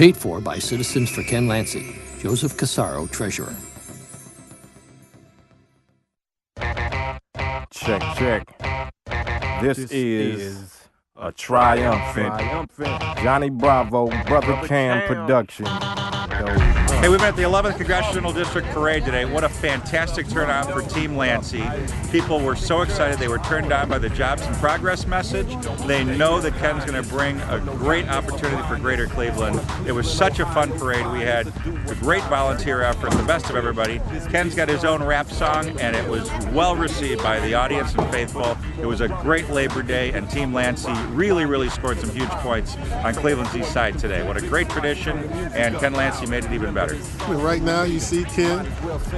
Paid for by Citizens for Ken Lancy. Joseph Casaro, Treasurer. Check. This is a triumphant Johnny Bravo, Brother Cam production. Hey, we've been at the 11th Congressional District Parade today. What a fantastic turnout for Team Lancy. People were so excited. They were turned on by the Jobs and Progress message. They know that Ken's going to bring a great opportunity for Greater Cleveland. It was such a fun parade. We had a great volunteer effort, the best of everybody. Ken's got his own rap song, and it was well received by the audience and faithful. It was a great Labor Day, and Team Lancy really scored some huge points on Cleveland's east side today. What a great tradition, and Ken Lancy made it even better. Right now, you see Ken.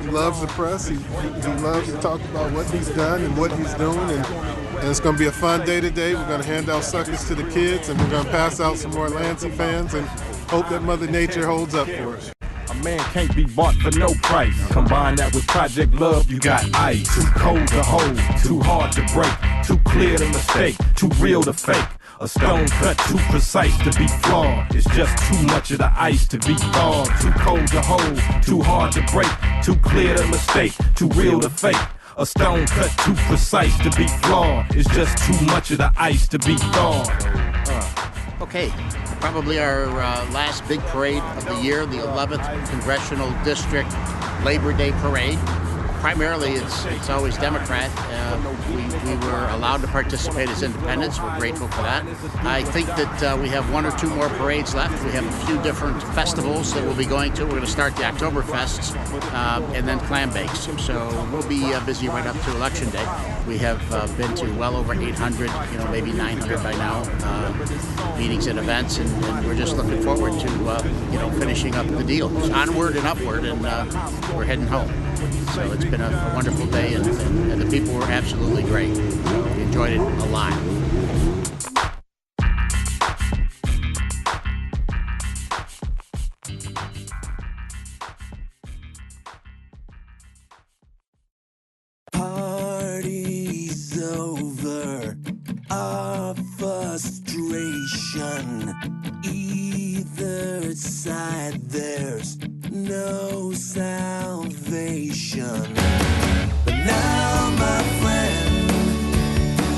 He loves the press. He loves to talk about what he's done and what he's doing. And it's going to be a fun day today. We're going to hand out suckers to the kids, and we're going to pass out some more Lancy fans and hope that Mother Nature holds up for us. A man can't be bought for no price. Combine that with Project Love, you got ice. Too cold to hold, too hard to break, too clear to mistake, too real to fake. A stone cut too precise to be flawed. It's just too much of the ice to be thawed. Too cold to hold, too hard to break, too clear to mistake, too real to fake. A stone cut too precise to be flawed. It's just too much of the ice to be thawed. Okay, probably our last big parade of the year, the 11th Congressional District Labor Day Parade. Primarily, it's always Democrat. We were allowed to participate as independents. We're grateful for that. I think that we have one or two more parades left. We have a few different festivals that we'll be going to. We're going to start the Oktoberfests and then clam bakes. So we'll be busy right up to Election Day. We have been to well over 800, maybe 900 by now, meetings and events, and we're just looking forward to, finishing up the deal. It's onward and upward, and we're heading home. So it's been a wonderful day, and the people were absolutely great. We enjoyed it a lot. Party's over, our frustration. Either side, there's no salvation. But now, my friend,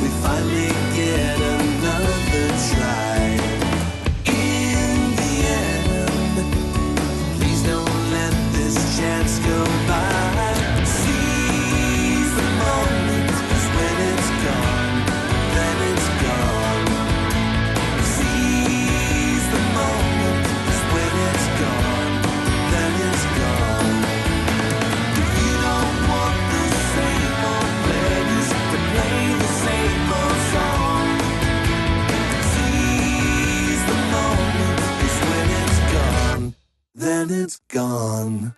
we finally get another try. In the end, please don't let this chance go by. Seize the moment, 'cause when it's gone, then it's gone. Seize the moment, 'cause when it's gone, then it's gone. If you don't want the same old players to play the same old song, seize the moment, 'cause when it's gone, then it's gone.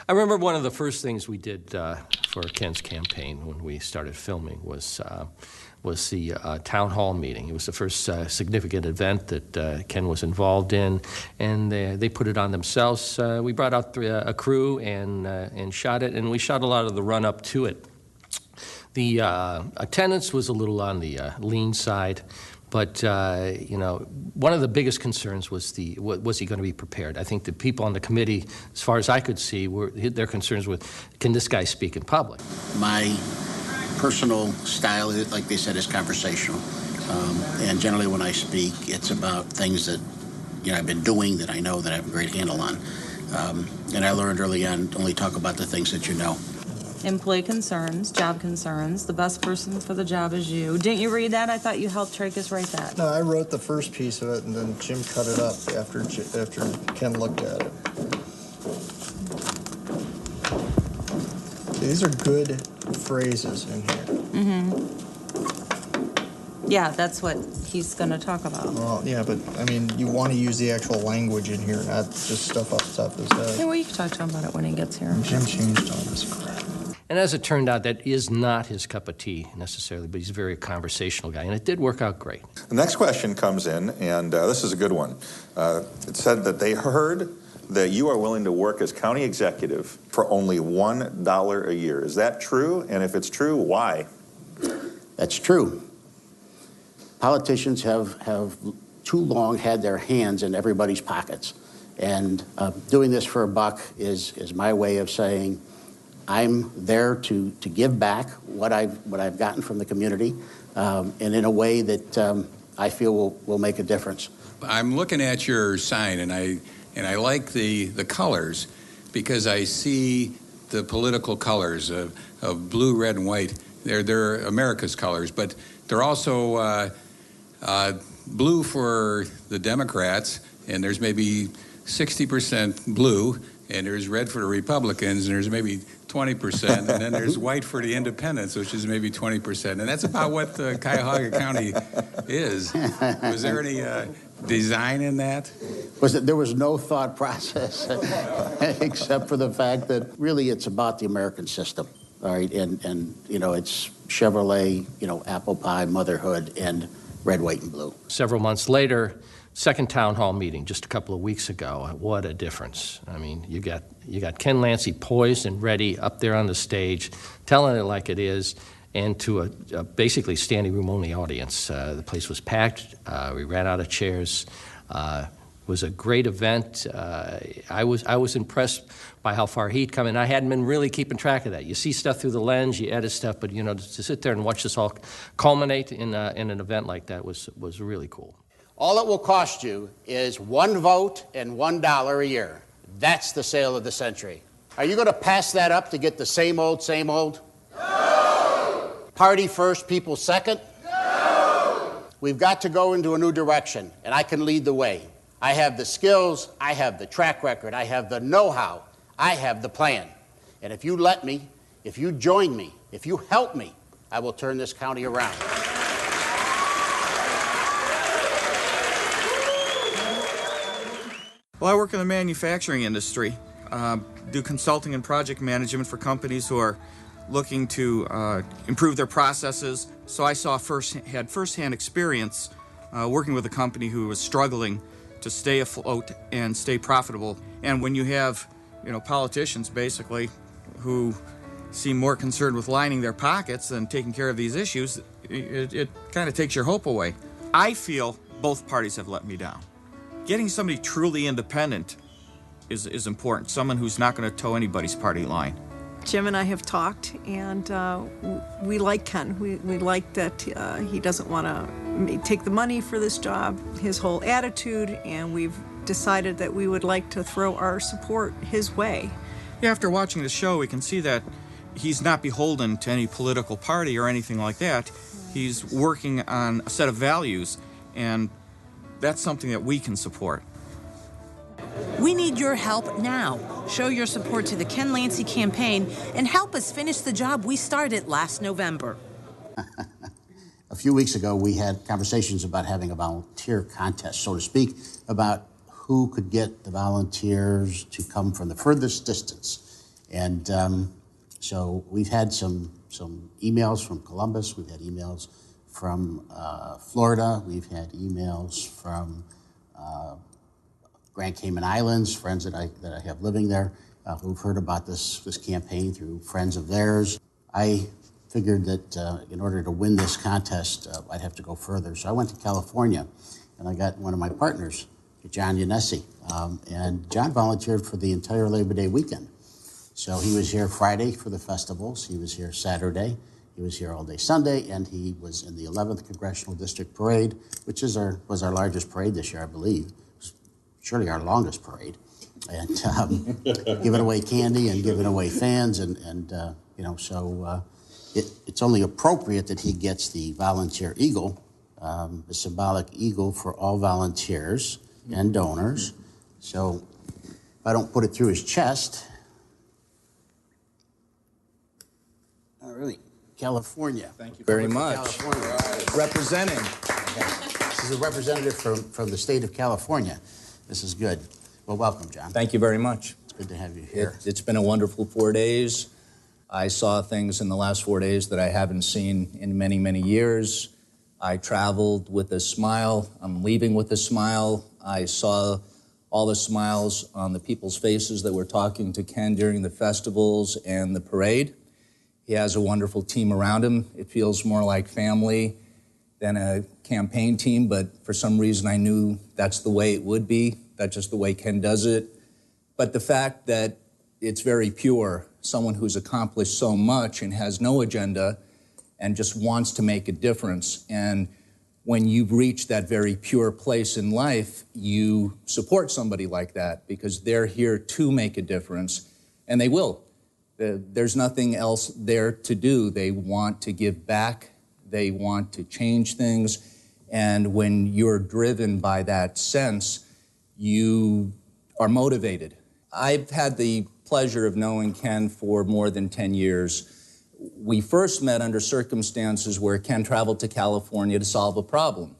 I remember one of the first things we did for Ken's campaign when we started filming was the town hall meeting. It was the first significant event that Ken was involved in, and they put it on themselves. We brought out a crew and shot it, and we shot a lot of the run-up to it. The attendance was a little on the lean side, but one of the biggest concerns was was he going to be prepared? I think the people on the committee, as far as I could see, their concerns with, can this guy speak in public? My personal style, like they said, is conversational. And generally when I speak, it's about things that I've been doing, that I know, that I have a great handle on. And I learned early on, only talk about the things that you know. Employee concerns, job concerns, the best person for the job is you. Didn't you read that? I thought you helped Tracus write that. No, I wrote the first piece of it, and then Jim cut it up after Ken looked at it. These are good phrases in here. Mm-hmm. Yeah, that's what he's going to talk about. Well, yeah, but, you want to use the actual language in here, not just stuff off the top of his head. Yeah, well, you can talk to him about it when he gets here. And Jim changed all this crap. And as it turned out, that is not his cup of tea necessarily, but he's a very conversational guy, and it did work out great. The next question comes in, and this is a good one. It said that they heard that you are willing to work as county executive for only $1 a year. Is that true? And if it's true, why? That's true. Politicians have too long had their hands in everybody's pockets. And doing this for a buck is my way of saying I'm there to give back what I've gotten from the community, and in a way that I feel will make a difference. I'm looking at your sign, and I like the colors, because I see the political colors of blue, red, and white. They're America's colors, but they're also blue for the Democrats, and there's maybe 60% blue, and there's red for the Republicans, and there's maybe 20%, and then there's white for the independents, which is maybe 20%. And that's about what Cuyahoga County is. Was there any design in that? There was no thought process except for the fact that really it's about the American system, all right? And you know, it's Chevrolet, you know, apple pie, motherhood, and red, white, and blue. Several months later, second town hall meeting just a couple of weeks ago. What a difference. I mean, you got Ken Lancey poised and ready up there on the stage, telling it like it is, and to a basically standing room only audience. The place was packed. We ran out of chairs. It was a great event. I was impressed by how far he'd come, and I hadn't been really keeping track of that. You see stuff through the lens, you edit stuff, but you know, to sit there and watch this all culminate in an event like that was really cool. All it will cost you is one vote and $1 a year. That's the sale of the century. Are you going to pass that up to get the same old, same old? No! Party first, people second? No! We've got to go into a new direction, and I can lead the way. I have the skills, I have the track record, I have the know-how, I have the plan. And if you let me, if you join me, if you help me, I will turn this county around. Well, I work in the manufacturing industry, do consulting and project management for companies who are looking to improve their processes. So I had firsthand experience working with a company who was struggling to stay afloat and stay profitable. And when you have, you know, politicians basically who seem more concerned with lining their pockets than taking care of these issues, it kind of takes your hope away. I feel both parties have let me down. Getting somebody truly independent is important, someone who's not going to toe anybody's party line. Jim and I have talked, and we like Ken. We like that he doesn't want to take the money for this job, his whole attitude, and we've decided that we would like to throw our support his way. Yeah, after watching the show, we can see that he's not beholden to any political party or anything like that. He's working on a set of values, and that's something that we can support. We need your help now. Show your support to the Ken Lancey campaign and help us finish the job we started last November. A few weeks ago, we had conversations about having a volunteer contest, so to speak, about who could get the volunteers to come from the furthest distance. And so we've had some emails from Columbus, we've had emails from Florida, we've had emails from Grand Cayman Islands, friends that I have living there, who've heard about this campaign through friends of theirs. I figured that in order to win this contest, I'd have to go further. So I went to California, and I got one of my partners, John Yanesi, and John volunteered for the entire Labor Day weekend. So he was here Friday for the festivals, he was here Saturday, he was here all day Sunday, and he was in the 11th Congressional District Parade, which was our largest parade this year, I believe. Surely our longest parade, and giving away candy and giving away fans, and you know, so it's only appropriate that he gets the Volunteer Eagle, the symbolic eagle for all volunteers and donors. So if I don't put it through his chest, all right, California. Thank you very much. Representing. Okay. This is a representative from the state of California. This is good. Well, welcome, John. Thank you very much. It's good to have you here. It's been a wonderful 4 days. I saw things in the last 4 days that I haven't seen in many, many years. I traveled with a smile. I'm leaving with a smile. I saw all the smiles on the people's faces that were talking to Ken during the festivals and the parade. He has a wonderful team around him. It feels more like family. than a campaign team, but for some reason I knew that's the way it would be. That's just the way Ken does it. But the fact that it's very pure, someone who's accomplished so much and has no agenda and just wants to make a difference. And when you've reached that very pure place in life, you support somebody like that because they're here to make a difference, and they will. There's nothing else there to do. They want to give back. They want to change things. And when you're driven by that sense, you are motivated. I've had the pleasure of knowing Ken for more than 10 years. We first met under circumstances where Ken traveled to California to solve a problem.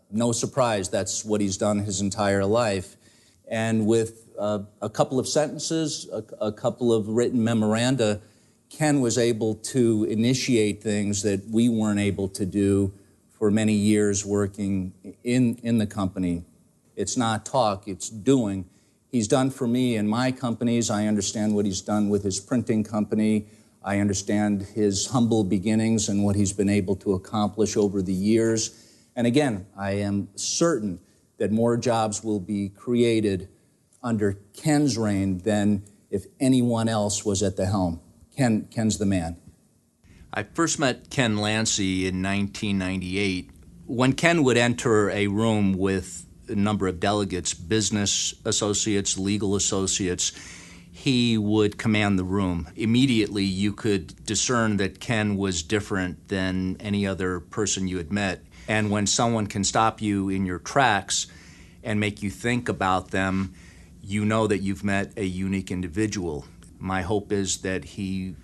No surprise, that's what he's done his entire life. And with a couple of sentences, a couple of written memoranda, Ken was able to initiate things that we weren't able to do for many years working in the company. It's not talk, it's doing. He's done for me and my companies. I understand what he's done with his printing company. I understand his humble beginnings and what he's been able to accomplish over the years. And again, I am certain that more jobs will be created under Ken's reign than if anyone else was at the helm. Ken's the man. I first met Ken Lancy in 1998. When Ken would enter a room with a number of delegates, business associates, legal associates, he would command the room. Immediately, you could discern that Ken was different than any other person you had met. And when someone can stop you in your tracks and make you think about them, you know that you've met a unique individual. My hope is that he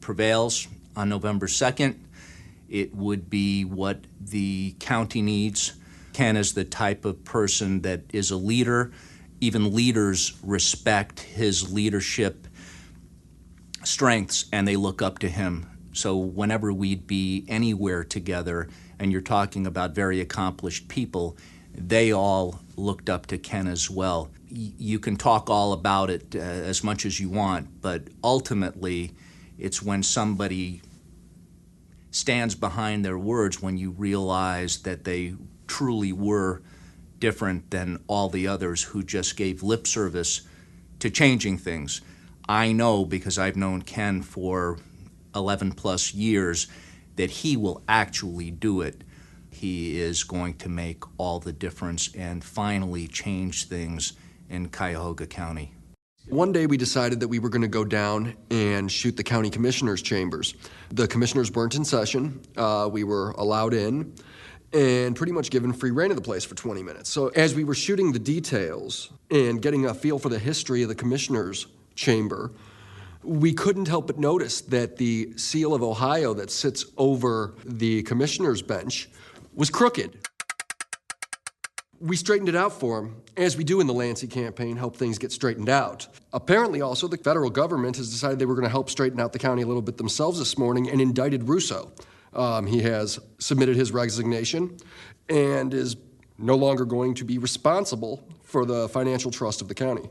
prevails on November 2nd. It would be what the county needs. Ken is the type of person that is a leader. Even leaders respect his leadership strengths and they look up to him. So whenever we'd be anywhere together and you're talking about very accomplished people, they all looked up to Ken as well. You can talk all about it as much as you want, but ultimately it's when somebody stands behind their words when you realize that they truly were different than all the others who just gave lip service to changing things. I know, because I've known Ken for 11 plus years, that he will actually do it. He is going to make all the difference and finally change things in Cuyahoga County. One day we decided that we were going to go down and shoot the county commissioners' chambers. The commissioners weren't in session. We were allowed in and pretty much given free rein of the place for 20 minutes. So as we were shooting the details and getting a feel for the history of the commissioners' chamber, we couldn't help but notice that the seal of Ohio that sits over the commissioners' bench was crooked. We straightened it out for him, as we do in the Lancy campaign, help things get straightened out. Apparently also, the federal government has decided they were going to help straighten out the county a little bit themselves this morning and indicted Russo. He has submitted his resignation and is no longer going to be responsible for the financial trust of the county.